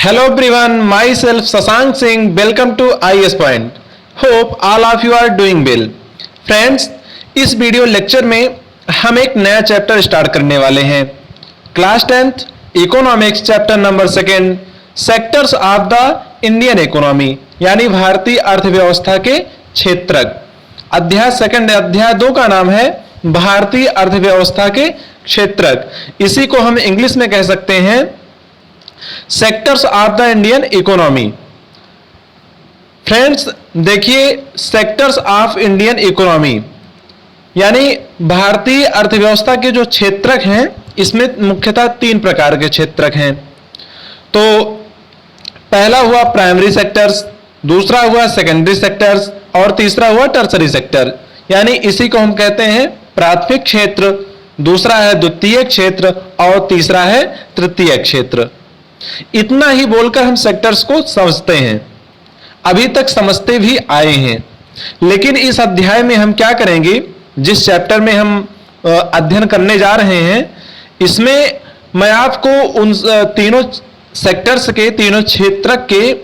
Hello everyone, myself Sasank Singh. Welcome to IS Point. Hope all of you are doing well. Friends, इस video lecture में हम एक नया chapter start करने वाले हैं. Class 10th economics chapter number 2 sectors of the Indian economy यानी भारतीय अर्थव्यवस्था के क्षेत्रक. अध्याय 2 का नाम है भारतीय अर्थव्यवस्था के क्षेत्रक. इसी को हम इंग्लिश में कह सकते हैं sectors of the Indian economy. Friends देखिए, सेक्टर्स ऑफ इंडियन इकोनॉमी यानी भारतीय अर्थव्यवस्था के जो क्षेत्रक हैं, इसमें मुख्यतः 3 प्रकार के क्षेत्रक हैं. तो पहला हुआ प्राइमरी सेक्टर्स, दूसरा हुआ सेकेंडरी सेक्टर्स और तीसरा हुआ टर्सरी सेक्टर. यानी इसी को हम कहते हैं प्राथमिक क्षेत्र, दूसरा है द्वितीयक क्षेत्र और तीसरा है तृतीयक क्षेत्र. इतना ही बोलकर हम सेक्टर्स को समझते हैं, अभी तक समझते भी आए हैं. लेकिन इस अध्याय में हम क्या करेंगे, जिस चैप्टर में हम अध्ययन करने जा रहे हैं, इसमें मैं आपको उन तीनों सेक्टर्स के, तीनों क्षेत्रक के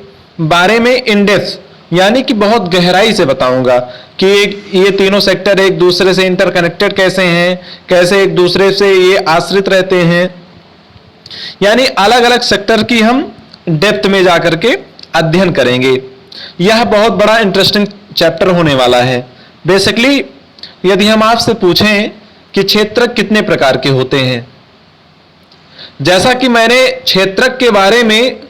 बारे में इन डेप्थ यानी कि बहुत गहराई से बताऊंगा कि ये तीनों सेक्टर एक दूसरे से इंटरकनेक्टेड कैसे हैं, कैसे एक दूसरे से ये आश्रित रहते हैं. यानी अलग अलग सेक्टर की हम डेप्थ में जाकर के अध्ययन करेंगे. यह बहुत बड़ा इंटरेस्टिंग चैप्टर होने वाला है. बेसिकली यदि हम आपसे पूछें कि क्षेत्रक कितने प्रकार के होते हैं, जैसा कि मैंने क्षेत्रक के बारे में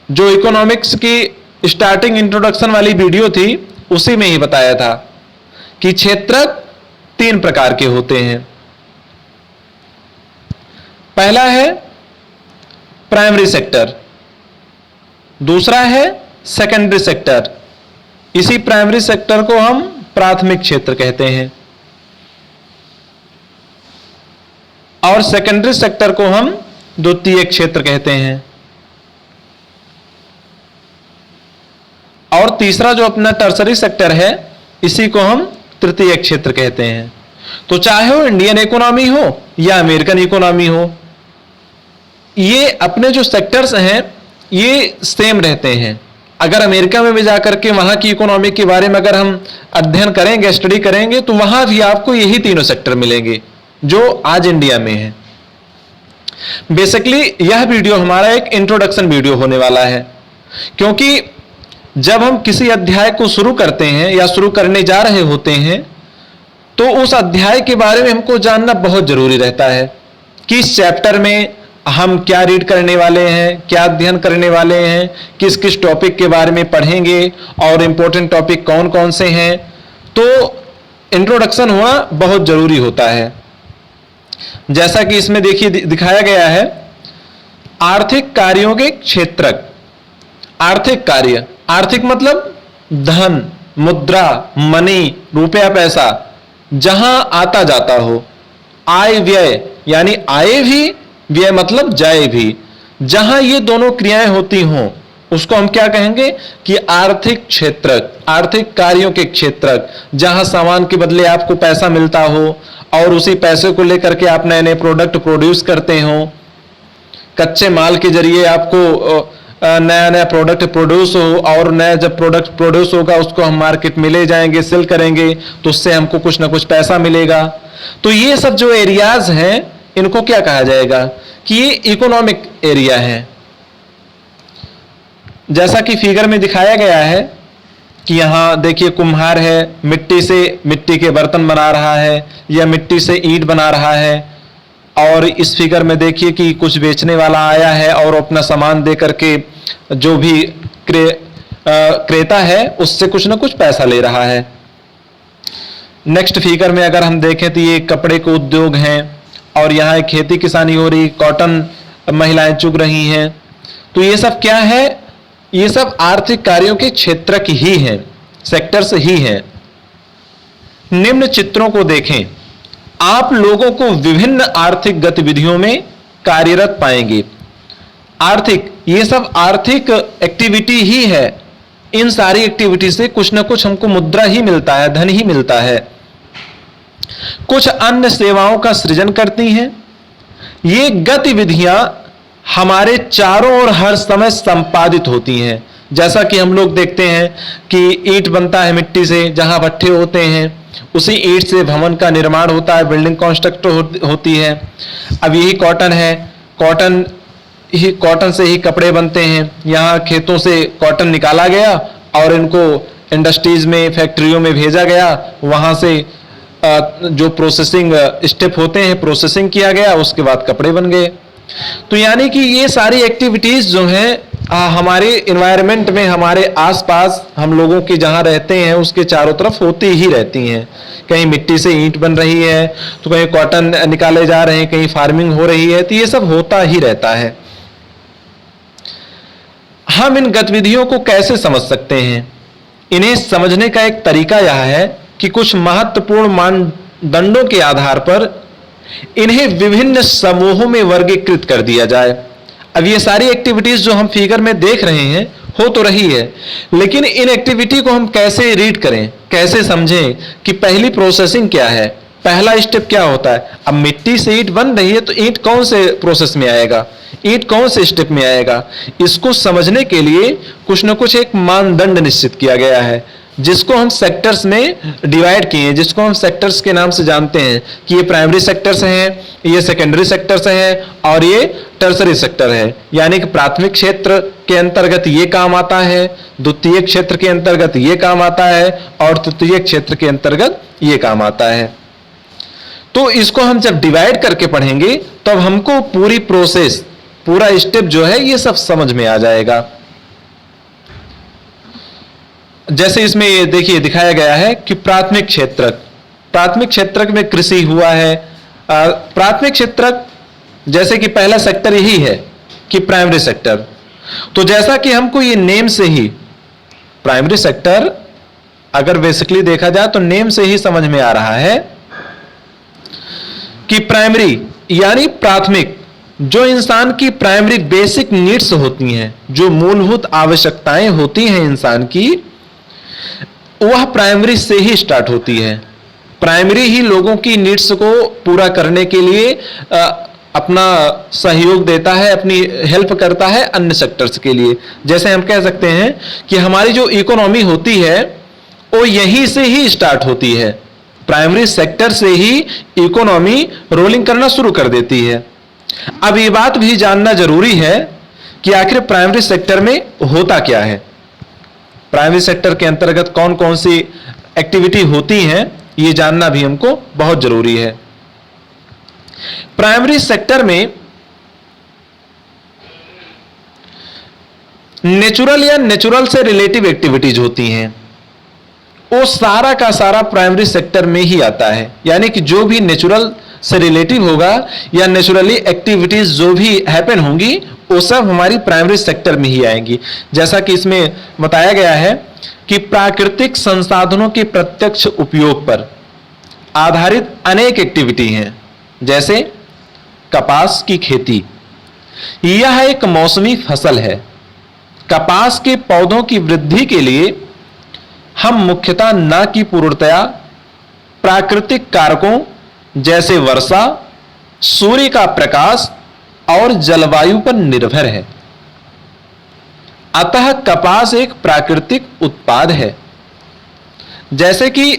जो इकोनॉमिक्स की स्टार्टिंग इंट्रोडक्शन वाली वीडियो थी उसी में ही बताया था कि क्षेत्रक 3 प्रकार के होते हैं. पहला है प्राइमरी सेक्टर, दूसरा है सेकेंडरी सेक्टर. इसी प्राइमरी सेक्टर को हम प्राथमिक क्षेत्र कहते हैं और सेकेंडरी सेक्टर को हम द्वितीयक क्षेत्र कहते हैं. और तीसरा जो अपना टर्सरी सेक्टर है, इसी को हम तृतीयक क्षेत्र कहते हैं. तो चाहे वो इंडियन इकोनॉमी हो या अमेरिकन इकोनॉमी हो, ये अपने जो सेक्टर्स हैं ये सेम रहते हैं. अगर अमेरिका में भी जाकर के वहां की इकोनॉमी के बारे में अगर हम अध्ययन करेंगे, स्टडी करेंगे, तो वहां भी आपको यही तीनों सेक्टर मिलेंगे जो आज इंडिया में है. बेसिकली यह वीडियो हमारा एक इंट्रोडक्शन वीडियो होने वाला है, क्योंकि जब हम किसी अध्याय को शुरू करते हैं या शुरू करने जा रहे होते हैं, तो उस अध्याय के बारे में हमको जानना बहुत जरूरी रहता है कि इस चैप्टर में हम क्या रीड करने वाले हैं, क्या अध्ययन करने वाले हैं, किस किस टॉपिक के बारे में पढ़ेंगे और इंपॉर्टेंट टॉपिक कौन कौन से हैं. तो इंट्रोडक्शन होना बहुत जरूरी होता है. जैसा कि इसमें देखिए दिखाया गया है, आर्थिक कार्यों के क्षेत्रक. आर्थिक कार्य, आर्थिक मतलब धन, मुद्रा, मनी, रुपया, पैसा, जहां आता जाता हो. आय व्यय यानी आए भी, व्यय मतलब जाए भी. जहां ये दोनों क्रियाएं होती हों उसको हम क्या कहेंगे कि आर्थिक क्षेत्रक, आर्थिक कार्यों के क्षेत्रक. जहां सामान के बदले आपको पैसा मिलता हो और उसी पैसे को लेकर के आप नए नए प्रोडक्ट प्रोड्यूस करते हो, कच्चे माल के जरिए आपको नया नया प्रोडक्ट प्रोड्यूस हो और नया जब प्रोडक्ट प्रोड्यूस होगा उसको हम मार्केट में ले जाएंगे, सेल करेंगे, तो उससे हमको कुछ ना कुछ पैसा मिलेगा. तो ये सब जो एरियाज हैं इनको क्या कहा जाएगा कि ये इकोनॉमिक एरिया है. जैसा कि फिगर में दिखाया गया है कि यहां देखिए कुम्हार है, मिट्टी से मिट्टी के बर्तन बना रहा है या मिट्टी से ईंट बना रहा है. और इस फिगर में देखिए कि कुछ बेचने वाला आया है और अपना सामान दे करके जो भी क्रेता है उससे कुछ ना कुछ पैसा ले रहा है. नेक्स्ट फिगर में अगर हम देखें तो ये कपड़े के उद्योग हैं और यहाँ खेती किसानी हो रही, कॉटन महिलाएं चुग रही हैं. तो ये सब क्या है, ये सब आर्थिक कार्यों के क्षेत्रक ही हैं, सेक्टर्स ही हैं. निम्न चित्रों को देखें, आप लोगों को विभिन्न आर्थिक गतिविधियों में कार्यरत पाएंगे. आर्थिक, ये सब आर्थिक एक्टिविटी ही है. इन सारी एक्टिविटी से कुछ ना कुछ हमको मुद्रा ही मिलता है, धन ही मिलता है. कुछ अन्य सेवाओं का सृजन करती हैं. ये गतिविधियां हमारे चारों ओर हर समय संपादित होती हैं। जैसा कि हम लोग देखते हैं कि ईंट बनता है मिट्टी से, जहां भट्ठे होते हैं, उसी ईंट से भवन का निर्माण होता है, बिल्डिंग कंस्ट्रक्ट होती है। अब यही कॉटन है, कॉटन से ही कपड़े बनते हैं। यहाँ खेतों से कॉटन निकाला गया और इनको इंडस्ट्रीज में, फैक्ट्रियों में भेजा गया, वहां से जो प्रोसेसिंग स्टेप होते हैं प्रोसेसिंग किया गया, उसके बाद कपड़े बन गए। तो यानी कि ये सारी एक्टिविटीज जो हैं हमारे इन्वायरमेंट में, हमारे आसपास हम लोगों के जहां रहते हैं उसके चारों तरफ होती ही रहती हैं। कहीं मिट्टी से ईंट बन रही है, तो कहीं कॉटन निकाले जा रहे हैं, कहीं फार्मिंग हो रही है, तो ये सब होता ही रहता है। हम इन गतिविधियों को कैसे समझ सकते हैं? इन्हें समझने का एक तरीका यह है कि कुछ महत्वपूर्ण मानदंडों के आधार पर इन्हें विभिन्न समूहों में वर्गीकृत कर दिया जाए। अब ये सारी एक्टिविटीज जो हम फिगर में देख रहे हैं हो तो रही है, लेकिन इन एक्टिविटी को हम कैसे रीड करें, कैसे समझें कि पहली प्रोसेसिंग क्या है, पहला स्टेप क्या होता है। अब मिट्टी से ईंट बन रही है, तो ईंट कौन से प्रोसेस में आएगा, ईंट कौन से स्टेप में आएगा, इसको समझने के लिए कुछ ना कुछ एक मानदंड निश्चित किया गया है, जिसको हम सेक्टर्स में डिवाइड किए हैं, जिसको हम सेक्टर्स के नाम से जानते हैं कि ये प्राइमरी सेक्टर्स हैं, ये सेकेंडरी सेक्टर्स हैं और ये टर्सरी सेक्टर है। यानी कि प्राथमिक क्षेत्र के अंतर्गत ये काम आता है, द्वितीय क्षेत्र के अंतर्गत ये काम आता है और तृतीय क्षेत्र के अंतर्गत ये काम आता है। तो इसको हम जब डिवाइड करके पढ़ेंगे तब हमको पूरी प्रोसेस, पूरा स्टेप जो है ये सब समझ में आ जाएगा। जैसे इसमें ये देखिए दिखाया गया है कि प्राथमिक क्षेत्रक में कृषि हुआ है। प्राथमिक क्षेत्रक जैसे कि पहला सेक्टर यही है कि प्राइमरी सेक्टर। तो जैसा कि हमको ये नेम से ही प्राइमरी सेक्टर अगर बेसिकली देखा जाए तो नेम से ही समझ में आ रहा है कि प्राइमरी यानी प्राथमिक, जो इंसान की प्राइमरी बेसिक नीड्स होती हैं, जो मूलभूत आवश्यकताएं होती हैं इंसान की, वह प्राइमरी से ही स्टार्ट होती है। प्राइमरी ही लोगों की नीड्स को पूरा करने के लिए अपना सहयोग देता है, अपनी हेल्प करता है अन्य सेक्टर्स के लिए। जैसे हम कह सकते हैं कि हमारी जो इकोनॉमी होती है वो यहीं से ही स्टार्ट होती है, प्राइमरी सेक्टर से ही इकोनॉमी रोलिंग करना शुरू कर देती है। अब ये बात भी जानना जरूरी है कि आखिर प्राइमरी सेक्टर में होता क्या है, प्राइमरी सेक्टर के अंतर्गत कौन कौन सी एक्टिविटी होती हैं, ये जानना भी हमको बहुत जरूरी है। प्राइमरी सेक्टर में नेचुरल या नेचुरल से रिलेटिव एक्टिविटीज होती हैं, वो सारा का सारा प्राइमरी सेक्टर में ही आता है। यानी कि जो भी नेचुरल से रिलेटिव होगा या नेचुरली एक्टिविटीज जो भी हैपन होंगी वो सब हमारी प्राइमरी सेक्टर में ही आएंगी। जैसा कि इसमें बताया गया है कि प्राकृतिक संसाधनों के प्रत्यक्ष उपयोग पर आधारित अनेक एक्टिविटी हैं, जैसे कपास की खेती। यह एक मौसमी फसल है। कपास के पौधों की वृद्धि के लिए हम मुख्यतः न कि पूर्णतया प्राकृतिक कारकों जैसे वर्षा, सूर्य का प्रकाश और जलवायु पर निर्भर है। अतः कपास एक प्राकृतिक उत्पाद है। जैसे कि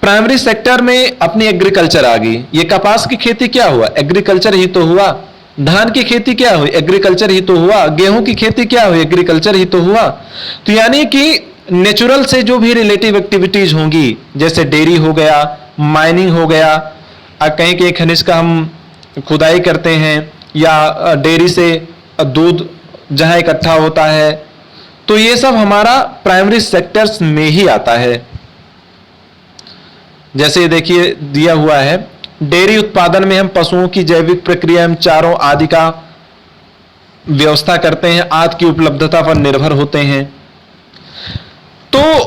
प्राइमरी सेक्टर में अपनी एग्रीकल्चर आ गई, ये कपास की खेती क्या हुआ, एग्रीकल्चर ही तो हुआ। धान की खेती क्या हुई, एग्रीकल्चर ही तो हुआ। गेहूं की खेती क्या हुई, एग्रीकल्चर ही तो हुआ। तो यानी कि नेचुरल से जो भी रिलेटिव एक्टिविटीज होंगी, जैसे डेयरी हो गया, माइनिंग हो गया, कहीं कहीं खनिज का हम खुदाई करते हैं, या डेयरी से दूध जहां इकट्ठा होता है, तो ये सब हमारा प्राइमरी सेक्टर्स में ही आता है। जैसे देखिए दिया हुआ है, डेयरी उत्पादन में हम पशुओं की जैविक प्रक्रिया एवं चारों आदि का व्यवस्था करते हैं, आदि की उपलब्धता पर निर्भर होते हैं। तो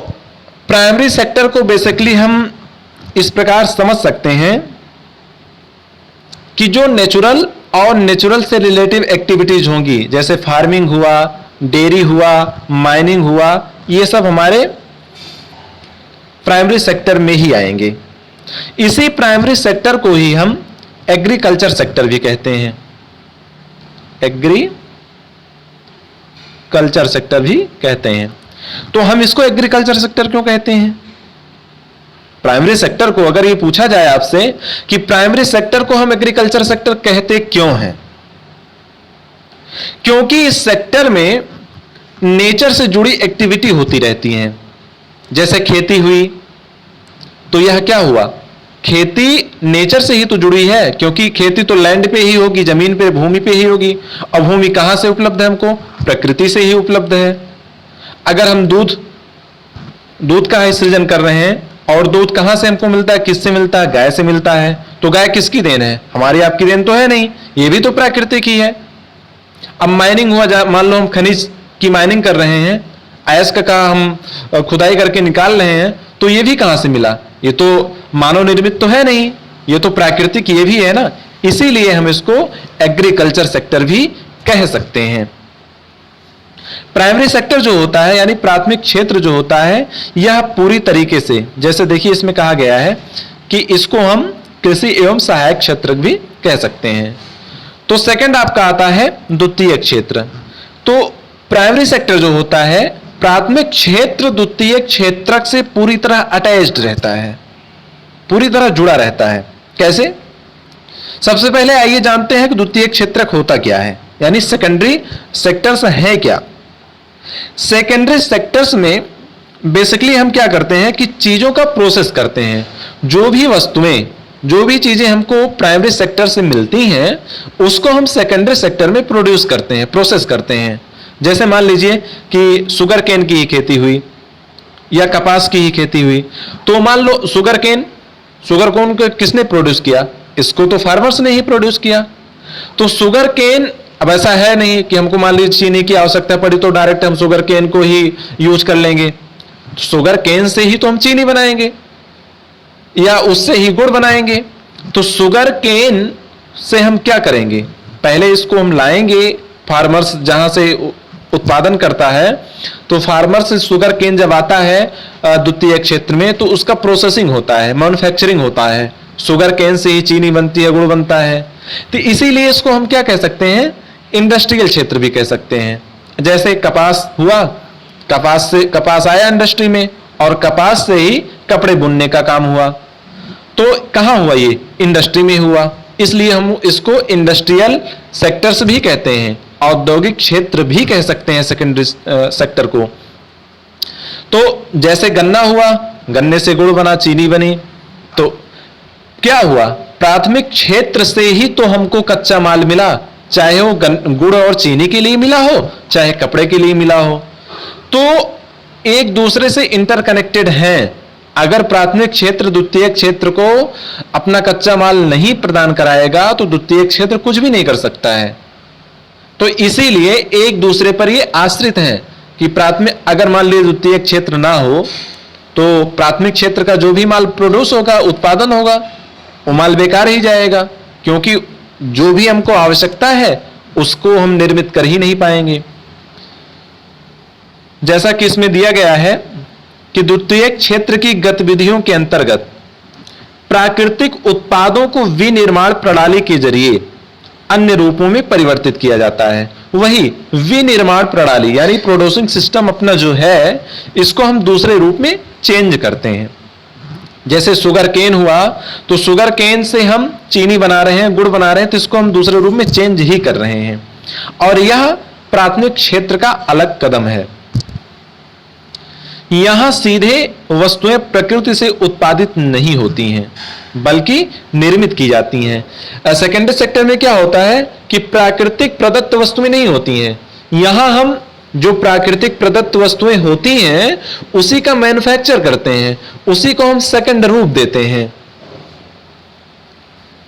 प्राइमरी सेक्टर को बेसिकली हम इस प्रकार समझ सकते हैं कि जो नेचुरल और नेचुरल से रिलेटिव एक्टिविटीज होंगी, जैसे फार्मिंग हुआ, डेयरी हुआ, माइनिंग हुआ, ये सब हमारे प्राइमरी सेक्टर में ही आएंगे। इसी प्राइमरी सेक्टर को ही हम एग्रीकल्चर सेक्टर भी कहते हैं। एग्रीकल्चर सेक्टर भी कहते हैं। तो हम इसको एग्रीकल्चर सेक्टर क्यों कहते हैं? प्राइमरी सेक्टर को अगर ये पूछा जाए आपसे कि प्राइमरी सेक्टर को हम एग्रीकल्चर सेक्टर कहते क्यों हैं, क्योंकि इस सेक्टर में नेचर से जुड़ी एक्टिविटी होती रहती हैं। जैसे खेती हुई, तो यह क्या हुआ? खेती नेचर से ही तो जुड़ी है, क्योंकि खेती तो लैंड पे ही होगी, जमीन पे, भूमि पे ही होगी। और भूमि कहां से उपलब्ध है हमको? प्रकृति से ही उपलब्ध है। अगर हम दूध का ही सृजन कर रहे हैं, और दूध कहां से हमको मिलता है? किससे मिलता है? गाय से मिलता है। तो गाय किसकी देन है? हमारी आपकी देन तो है नहीं, ये भी तो प्रकृति की है। अब माइनिंग हुआ, मान लो हम खनिज की माइनिंग कर रहे हैं, अयस्क का हम खुदाई करके निकाल रहे हैं, तो ये भी कहां से मिला? ये तो मानव निर्मित तो है नहीं, ये तो प्राकृतिक ये भी है ना। इसीलिए हम इसको एग्रीकल्चर सेक्टर भी कह सकते हैं। प्राइमरी सेक्टर जो होता है, यानी प्राथमिक क्षेत्र जो होता है, यह पूरी तरीके से, जैसे देखिए इसमें कहा गया है कि इसको हम कृषि एवं सहायक क्षेत्र भी कह सकते हैं। तो सेकंड आपका आता है द्वितीय क्षेत्र। तो प्राइमरी सेक्टर जो होता है, प्राथमिक क्षेत्र द्वितीय क्षेत्र से पूरी तरह अटैच्ड रहता है, पूरी तरह जुड़ा रहता है। कैसे? सबसे पहले आइए जानते हैं कि द्वितीय क्षेत्रक होता क्या है, यानी सेकेंडरी सेक्टर्स है क्या। सेकेंडरी सेक्टर्स में बेसिकली हम क्या करते हैं कि चीजों का प्रोसेस करते हैं। जो भी वस्तुएं, जो भी चीजें हमको प्राइमरी सेक्टर से मिलती हैं, उसको हम सेकेंडरी सेक्टर में प्रोड्यूस करते हैं, प्रोसेस करते हैं। जैसे मान लीजिए कि शुगर केन की ही खेती हुई या कपास की ही खेती हुई, तो मान लो शुगर केन को किसने प्रोड्यूस किया? इसको तो फार्मर्स ने ही प्रोड्यूस किया। तो शुगर केन, अब ऐसा है नहीं कि हमको मान लीजिए चीनी की आवश्यकता पड़ी तो डायरेक्ट हम शुगर केन को ही यूज कर लेंगे। शुगर केन से ही तो हम चीनी बनाएंगे या उससे ही गुड़ बनाएंगे। तो शुगर केन से हम क्या करेंगे? पहले इसको हम लाएंगे फार्मर्स जहां से उत्पादन करता है, तो फार्मर से शुगर केन जब आता है द्वितीय क्षेत्र में, तो उसका प्रोसेसिंग होता है, मैन्युफैक्चरिंग होता है। शुगर केन से ही चीनी बनती है, गुड़ बनता है। तो इसीलिए इसको हम क्या कह सकते हैं? इंडस्ट्रियल क्षेत्र भी कह सकते हैं। जैसे कपास हुआ, कपास आया इंडस्ट्री में, और कपास से ही कपड़े बुनने का काम हुआ। तो कहां हुआ? ये इंडस्ट्री में हुआ। इसलिए हम इसको इंडस्ट्रियल सेक्टर्स भी कहते हैं, औद्योगिक क्षेत्र भी कह सकते हैं सेकेंडरी सेक्टर को। तो जैसे गन्ना हुआ, गन्ने से गुड़ बना, चीनी बनी। तो क्या हुआ? प्राथमिक क्षेत्र से ही तो हमको कच्चा माल मिला, चाहे वो गुड़ और चीनी के लिए मिला हो, चाहे कपड़े के लिए मिला हो। तो एक दूसरे से इंटरकनेक्टेड हैं। अगर प्राथमिक क्षेत्र द्वितीय क्षेत्र को अपना कच्चा माल नहीं प्रदान कराएगा, तो द्वितीय क्षेत्र कुछ भी नहीं कर सकता है। तो इसीलिए एक दूसरे पर ये आश्रित हैं कि प्राथमिक, अगर मान लीजिए द्वितीय क्षेत्र ना हो, तो प्राथमिक क्षेत्र का जो भी माल प्रोड्यूस होगा, उत्पादन होगा, वो माल बेकार ही जाएगा, क्योंकि जो भी हमको आवश्यकता है उसको हम निर्मित कर ही नहीं पाएंगे। जैसा कि इसमें दिया गया है कि द्वितीय क्षेत्र की गतिविधियों के अंतर्गत प्राकृतिक उत्पादों को विनिर्माण प्रणाली के जरिए अन्य रूपों में परिवर्तित किया जाता है। वही विनिर्माण प्रणाली यानी प्रोड्यूसिंग सिस्टम अपना जो है, इसको हम दूसरे रूप में चेंज करते हैं। जैसे शुगर केन हुआ, तो शुगर केन से हम चीनी बना रहे हैं, गुड़ बना रहे हैं, तो इसको हम दूसरे रूप में चेंज ही कर रहे हैं। और यह प्राथमिक क्षेत्र का अलग कदम है। यहां सीधे वस्तुएं प्रकृति से उत्पादित नहीं होती हैं, बल्कि निर्मित की जाती हैं। सेकेंडरी सेक्टर में क्या होता है कि प्राकृतिक प्रदत्त वस्तुएं नहीं होती हैं। यहां हम जो प्राकृतिक प्रदत्त वस्तुएं होती हैं उसी का मैन्युफैक्चर करते हैं, उसी को हम सेकंड रूप देते हैं।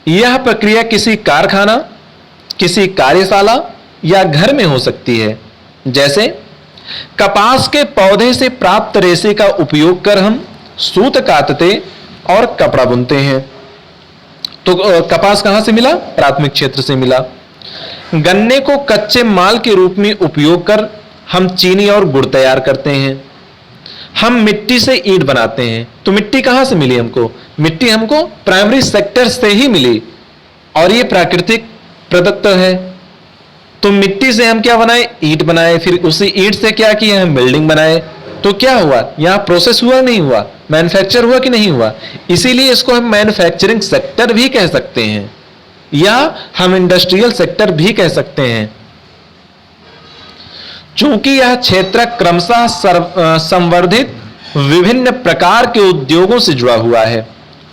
यह प्रक्रिया किसी कारखाना, किसी कार्यशाला या घर में हो सकती है। जैसे कपास के पौधे से प्राप्त रेशे का उपयोग कर हम सूत काटते और कपड़ा बुनते हैं। तो कपास कहां से मिला? प्राथमिक क्षेत्र से मिला। गन्ने को कच्चे माल के रूप में उपयोग कर हम चीनी और गुड़ तैयार करते हैं। हम मिट्टी से ईंट बनाते हैं। तो मिट्टी कहां से मिली हमको? मिट्टी हमको प्राइमरी सेक्टर से ही मिली, और ये प्राकृतिक प्रदत्त है। तो मिट्टी से हम क्या बनाए, ईंट बनाए, फिर उसी ईंट से क्या किया, हम बिल्डिंग बनाए। तो क्या हुआ, यहां प्रोसेस हुआ नहीं हुआ, मैन्युफैक्चर हुआ कि नहीं हुआ। इसीलिए इसको हम मैन्युफैक्चरिंग सेक्टर भी कह सकते हैं, या हम इंडस्ट्रियल सेक्टर भी कह सकते हैं। चूंकि यह क्षेत्र क्रमशः संवर्धित विभिन्न प्रकार के उद्योगों से जुड़ा हुआ है,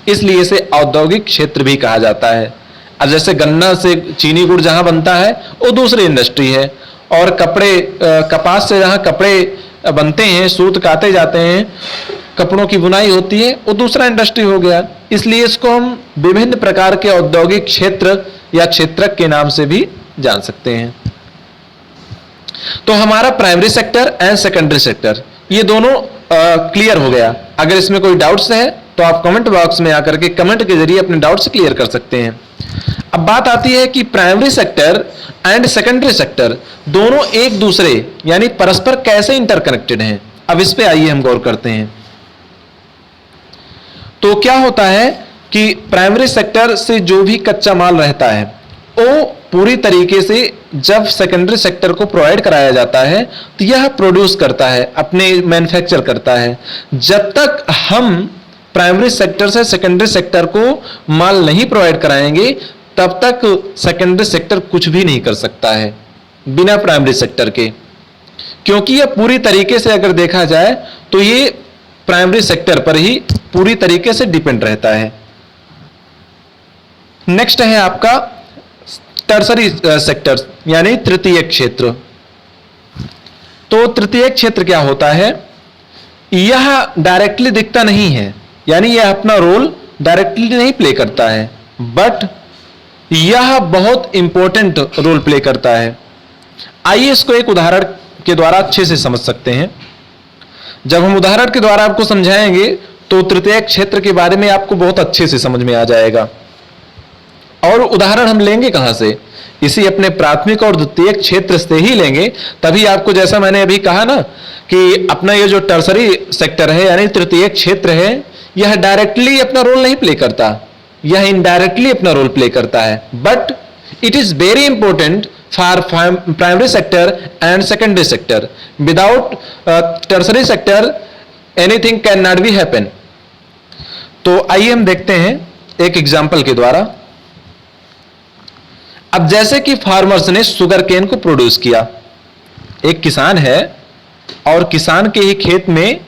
इसलिए इसे औद्योगिक क्षेत्र भी कहा जाता है। अब जैसे गन्ना से चीनी गुड़ जहां बनता है वो दूसरी इंडस्ट्री है, और कपास से जहां कपड़े बनते हैं, सूत काटे जाते हैं, कपड़ों की बुनाई होती है, वो दूसरा इंडस्ट्री हो गया। इसलिए इसको हम विभिन्न प्रकार के औद्योगिक क्षेत्र या क्षेत्रक के नाम से भी जान सकते हैं। तो हमारा primary sector and secondary sector ये दोनों क्लियर हो गया। अगर इसमें कोई डाउट्स है तो आप कमेंट बॉक्स में आकर के कमेंट के जरिए अपने डाउट्स क्लियर कर सकते हैं। अब बात आती है कि primary sector and secondary sector दोनों एक दूसरे यानी परस्पर कैसे इंटरकनेक्टेड हैं। अब इस पे आइए हम गौर करते हैं। तो क्या होता है कि प्राइमरी सेक्टर से जो भी कच्चा माल रहता है वो पूरी तरीके से जब सेकेंडरी सेक्टर को प्रोवाइड कराया जाता है तो यह प्रोड्यूस करता है, अपने मैन्युफैक्चर करता है। जब तक हम प्राइमरी सेक्टर से सेकेंडरी सेक्टर को माल नहीं प्रोवाइड कराएंगे तब तक सेकेंडरी सेक्टर कुछ भी नहीं कर सकता है बिना प्राइमरी सेक्टर के, क्योंकि यह पूरी तरीके से अगर देखा जाए तो ये प्राइमरी सेक्टर पर ही पूरी तरीके से डिपेंड रहता है। नेक्स्ट है आपका टर्सरी सेक्टर यानी तृतीय क्षेत्र। तो तृतीय क्षेत्र क्या होता है, यह डायरेक्टली दिखता नहीं है, यानी यह अपना रोल डायरेक्टली नहीं प्ले करता है, बट यह बहुत इंपॉर्टेंट रोल प्ले करता है। आइए इसको एक उदाहरण के द्वारा अच्छे से समझ सकते हैं। जब हम उदाहरण के द्वारा आपको समझाएंगे तो तृतीय क्षेत्र के बारे में आपको बहुत अच्छे से समझ में आ जाएगा। और उदाहरण हम लेंगे कहां से, इसी अपने प्राथमिक और द्वितीय क्षेत्र से ही लेंगे। तभी आपको, जैसा मैंने अभी कहा ना कि अपना ये जो टर्सरी सेक्टर है यानी तृतीय क्षेत्र है, यह डायरेक्टली अपना रोल नहीं प्ले करता, यह इनडायरेक्टली अपना रोल प्ले करता है, but it is very important for primary sector and secondary sector. Without tertiary sector anything can not be happen. तो आइए हम देखते हैं एक एग्जाम्पल के द्वारा। अब जैसे कि फार्मर्स ने शुगर केन को प्रोड्यूस किया, एक किसान है और किसान के ही खेत में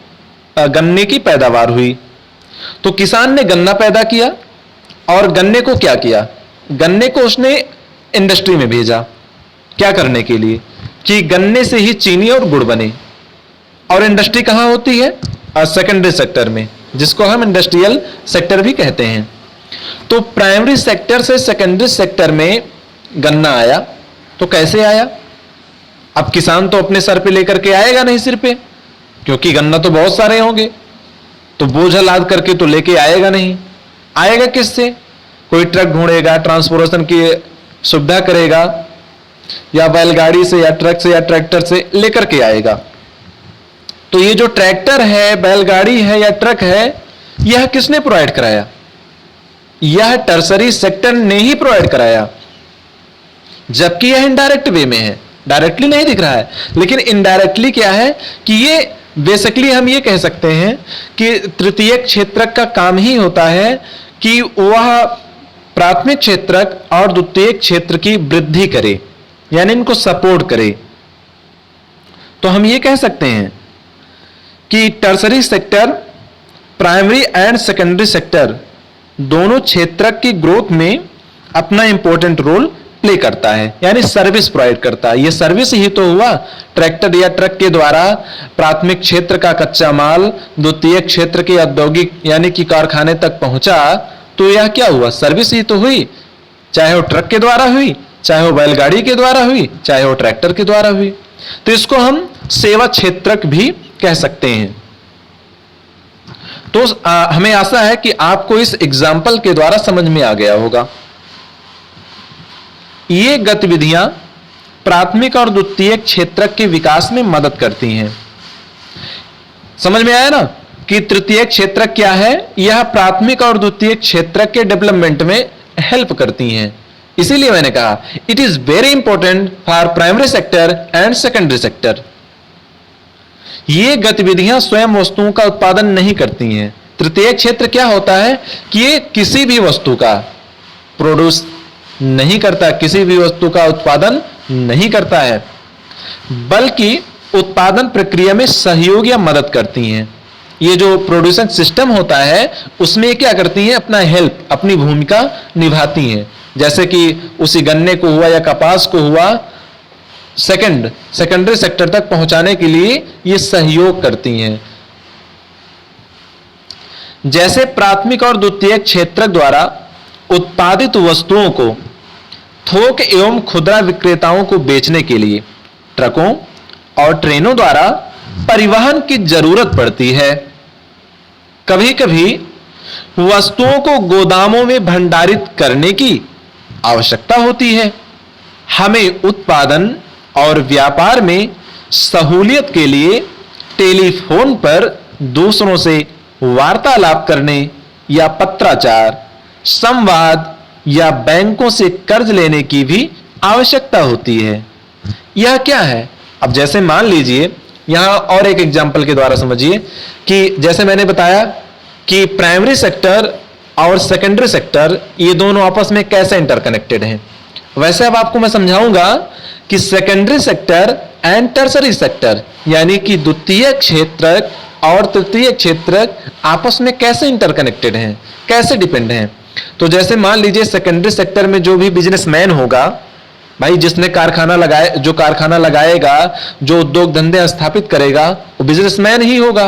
गन्ने की पैदावार हुई। तो किसान ने गन्ना पैदा किया और गन्ने को क्या किया, गन्ने को उसने इंडस्ट्री में भेजा। क्या करने के लिए कि गन्ने से ही चीनी और गुड़ बने। और इंडस्ट्री कहां होती है, सेकेंडरी सेक्टर में, जिसको हम इंडस्ट्रियल सेक्टर भी कहते हैं। तो प्राइमरी सेक्टर से सेकेंडरी सेक्टर में गन्ना आया, तो कैसे आया। अब किसान तो अपने सर पे लेकर के आएगा नहीं सिर पे, क्योंकि गन्ना तो बहुत सारे होंगे, तो बोझा लाद करके तो लेके आएगा नहीं। आएगा किससे, कोई ट्रक ढूंढेगा, ट्रांसपोर्टेशन की सुविधा करेगा, या बैलगाड़ी से या ट्रक से या ट्रैक्टर से लेकर के आएगा। तो ये जो ट्रैक्टर है, बैलगाड़ी है या ट्रक है, यह किसने प्रोवाइड कराया, यह टर्सरी सेक्टर ने ही प्रोवाइड कराया। जबकि यह इनडायरेक्ट वे में है, डायरेक्टली नहीं दिख रहा है, लेकिन इनडायरेक्टली क्या है कि ये बेसिकली हम ये कह सकते हैं कि तृतीय क्षेत्रक का काम ही होता है कि वह प्राथमिक क्षेत्रक और द्वितीय क्षेत्र की वृद्धि करे, यानी इनको सपोर्ट करे। तो हम ये कह सकते हैं कि tertiary sector, primary and secondary sector दोनों क्षेत्रक की ग्रोथ में अपना इंपॉर्टेंट रोल प्ले करता है, यानी सर्विस प्रोवाइड करता है। यह सर्विस ही तो हुआ, ट्रैक्टर या ट्रक के द्वारा प्राथमिक क्षेत्र का कच्चा माल द्वितीय क्षेत्र के औद्योगिक यानी कि कारखाने तक पहुंचा, तो यह क्या हुआ, सर्विस ही तो हुई। चाहे वो ट्रक के द्वारा हुई, चाहे वो बैलगाड़ी के द्वारा हुई, चाहे वो ट्रैक्टर के द्वारा हुई। तो इसको हम सेवा क्षेत्रक भी कह सकते हैं। तो हमें आशा है कि आपको इस एग्जाम्पल के द्वारा समझ में आ गया होगा। ये गतिविधियां प्राथमिक और द्वितीय क्षेत्रक के विकास में मदद करती हैं। समझ में आया ना कि तृतीय क्षेत्रक क्या है, यह प्राथमिक और द्वितीय क्षेत्रक के डेवलपमेंट में हेल्प करती हैं। इसीलिए मैंने कहा it is very important for primary sector and secondary sector. ये गतिविधियां स्वयं वस्तुओं का उत्पादन नहीं करती हैं। तृतीय क्षेत्र क्या होता है कि ये किसी भी वस्तु का प्रोड्यूस नहीं करता, किसी भी वस्तु का उत्पादन नहीं करता है, बल्कि उत्पादन प्रक्रिया में सहयोग या मदद करती हैं। ये जो प्रोड्यूसन सिस्टम होता है उसमें क्या करती हैं, अपना हेल्प, अपनी भूमिका निभाती हैं। जैसे कि उसी गन्ने को हुआ या कपास को हुआ सेकेंडरी सेक्टर तक पहुंचाने के लिए ये सहयोग करती हैं। जैसे प्राथमिक और द्वितीय क्षेत्रक द्वारा उत्पादित वस्तुओं को थोक एवं खुदरा विक्रेताओं को बेचने के लिए ट्रकों और ट्रेनों द्वारा परिवहन की जरूरत पड़ती है। कभी कभी वस्तुओं को गोदामों में भंडारित करने की आवश्यकता होती है। हमें उत्पादन और व्यापार में सहूलियत के लिए टेलीफोन पर दूसरों से वार्तालाप करने या पत्राचार, संवाद या बैंकों से कर्ज लेने की भी आवश्यकता होती है। यह क्या है? अब जैसे मान लीजिए, यहां और एक एग्जाम्पल के द्वारा समझिए कि जैसे मैंने बताया कि प्राइमरी सेक्टर और सेकेंडरी सेक्टर ये दोनों आपस में कैसे इंटरकनेक्टेड हैं। वैसे अब आपको मैं समझाऊंगा कि secondary sector and tertiary sector यानी कि द्वितीय क्षेत्रक और तृतीय क्षेत्रक आपस में कैसे इंटरकनेक्टेड हैं, कैसे डिपेंड हैं। तो जैसे मान लीजिए सेकेंडरी सेक्टर में जो भी बिजनेसमैन होगा, भाई जिसने कारखाना लगाए, जो कारखाना लगाएगा, जो उद्योग धंधे स्थापित करेगा, वो बिजनेसमैन ही होगा।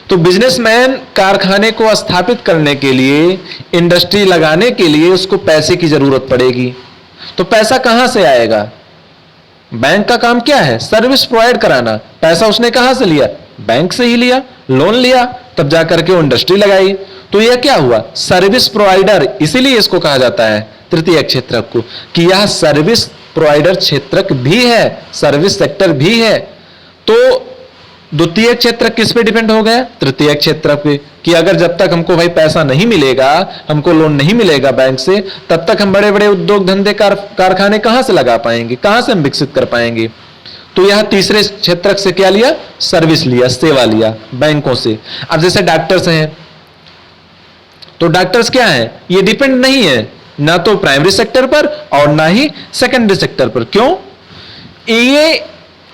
तो बिजनेसमैन कारखाने को स्थापित करने के लिए, इंडस्ट्री लगाने के लिए उसको पैसे की जरूरत पड़ेगी। तो पैसा कहां से आएगा? बैंक का काम क्या है? सर्विस प्रोवाइड कराना। पैसा उसने कहां से लिया? बैंक से ही लिया, लोन लिया, तब जाकर के वो इंडस्ट्री लगाई। तो यह क्या हुआ? Service provider. इसीलिए इसको कहा जाता है तृतीय क्षेत्रक को कि यह सर्विस प्रोवाइडर क्षेत्रक भी है, सर्विस सेक्टर भी है। तो द्वितीय क्षेत्र किस पे डिपेंड हो गया? तृतीय क्षेत्र पे, कि अगर जब तक हमको भाई पैसा नहीं मिलेगा, हमको लोन नहीं मिलेगा बैंक से, तब तक हम बड़े बड़े उद्योग धंधे कारखाने कहां से लगा पाएंगे, कहां से हम विकसित कर पाएंगे। तो यह तीसरे क्षेत्रक से क्या लिया? सर्विस लिया, सेवा लिया बैंकों से। अब जैसे डॉक्टर्स हैं, तो डॉक्टर्स क्या है? ये डिपेंड नहीं है ना तो प्राइमरी सेक्टर पर और ना ही सेकेंडरी सेक्टर पर। क्यों? ये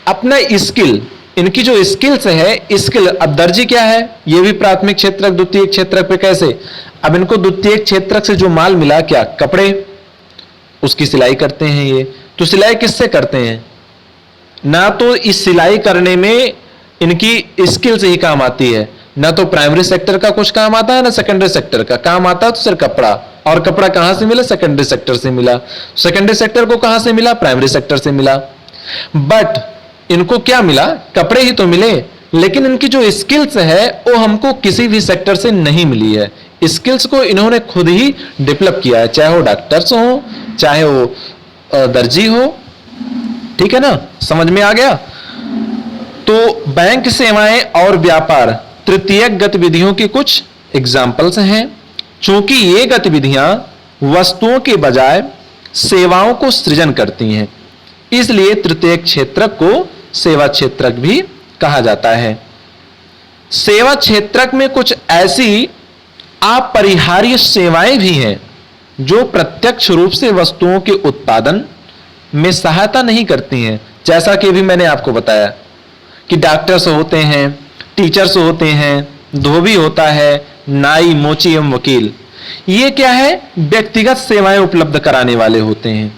अपना स्किल, इनकी जो स्किल्स है, स्किल, अब दर्जी क्या है? ये भी प्राथमिक क्षेत्रक द्वितीय क्षेत्रक पे कैसे? अब इनको द्वितीय क्षेत्रक से जो माल मिला, क्या? कपड़े, उसकी सिलाई करते हैं ये। तो सिलाई किससे करते हैं? ना तो इस सिलाई करने में इनकी स्किल से ही काम आती है, ना तो प्राइमरी सेक्टर का कुछ काम आता है, ना सेकेंडरी सेक्टर का काम आता है। तो सिर्फ कपड़ा, और कपड़ा कहां से मिला? सेकेंडरी सेक्टर से मिला। सेकेंडरी सेक्टर को कहां से मिला? प्राइमरी सेक्टर से मिला। बट इनको क्या मिला? कपड़े ही तो मिले, लेकिन इनकी जो स्किल्स है वो हमको किसी भी सेक्टर से नहीं मिली है। स्किल्स को इन्होंने खुद ही डेवलप किया है, चाहे वो डॉक्टर्स हो, चाहे वो दर्जी हो। ठीक है ना, समझ में आ गया? तो बैंक सेवाएं और व्यापार तृतीय गतिविधियों की कुछ एग्जाम्पल्स हैं। चूंकि ये गतिविधियां वस्तुओं के बजाय सेवाओं को सृजन करती हैं, इसलिए तृतीय क्षेत्रक को सेवा क्षेत्रक भी कहा जाता है। सेवा क्षेत्रक में कुछ ऐसी अपरिहार्य सेवाएं भी हैं जो प्रत्यक्ष रूप से वस्तुओं के उत्पादन में सहायता नहीं करती हैं। जैसा कि भी मैंने आपको बताया कि डॉक्टर्स होते हैं, टीचर्स होते हैं, धोबी होता है, नाई, मोची एवं वकील। ये क्या है? व्यक्तिगत सेवाएं उपलब्ध कराने वाले होते हैं।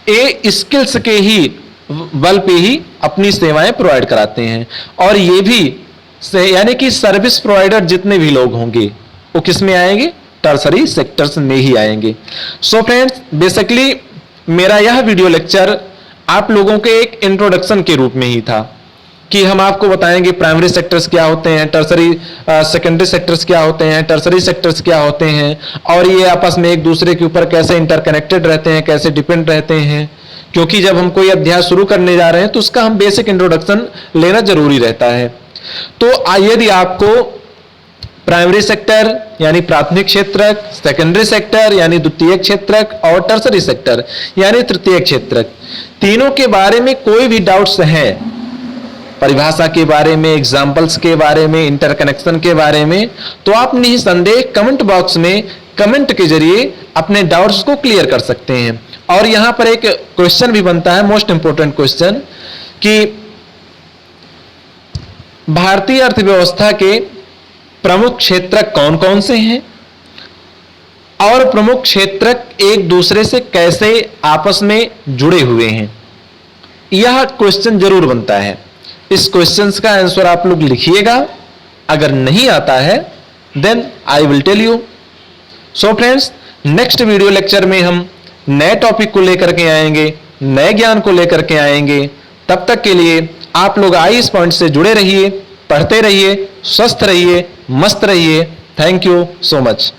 ये स्किल्स के ही बल पे ही अपनी सेवाएं प्रोवाइड कराते हैं। और ये भी यानी कि सर्विस प्रोवाइडर जितने भी लोग होंगे वो किस में आएंगे? टर्सरी सेक्टर्स में ही आएंगे। सो फ्रेंड्स, बेसिकली मेरा यह वीडियो लेक्चर आप लोगों के एक इंट्रोडक्शन के रूप में ही था कि हम आपको बताएंगे प्राइमरी सेक्टर्स क्या होते हैं, टर्सरी सेकेंडरी सेक्टर्स क्या होते हैं, टर्सरी सेक्टर्स क्या होते हैं, और ये आपस में एक दूसरे के ऊपर कैसे इंटरकनेक्टेड रहते हैं, कैसे डिपेंड रहते हैं। क्योंकि जब हम कोई अध्याय शुरू करने जा रहे हैं तो उसका हम बेसिक इंट्रोडक्शन लेना जरूरी रहता है। तो यदि आपको प्राइमरी सेक्टर यानी प्राथमिक क्षेत्रक, सेकेंडरी सेक्टर यानी द्वितीयक क्षेत्रक और टर्सरी सेक्टर यानी तृतीयक क्षेत्रक। तीनों के बारे में कोई भी डाउट्स है, परिभाषा के बारे में, एग्जाम्पल्स के बारे में, इंटरकनेक्शन के बारे में, तो आप निसंदेह कमेंट बॉक्स में कमेंट के जरिए अपने डाउट्स को क्लियर कर सकते हैं। और यहां पर एक क्वेश्चन भी बनता है, मोस्ट इंपोर्टेंट क्वेश्चन, कि भारतीय अर्थव्यवस्था के प्रमुख क्षेत्रक कौन कौन से हैं और प्रमुख क्षेत्रक एक दूसरे से कैसे आपस में जुड़े हुए हैं। यह क्वेश्चन जरूर बनता है। इस क्वेश्चन का आंसर आप लोग लिखिएगा। अगर नहीं आता है then I will tell you. So friends, next video lecture में हम नए टॉपिक को लेकर के आएंगे, नए ज्ञान को लेकर के आएंगे। तब तक के लिए आप लोग आईईएस पॉइंट से जुड़े रहिए, पढ़ते रहिए, स्वस्थ रहिए, मस्त रहिए। Thank you so much.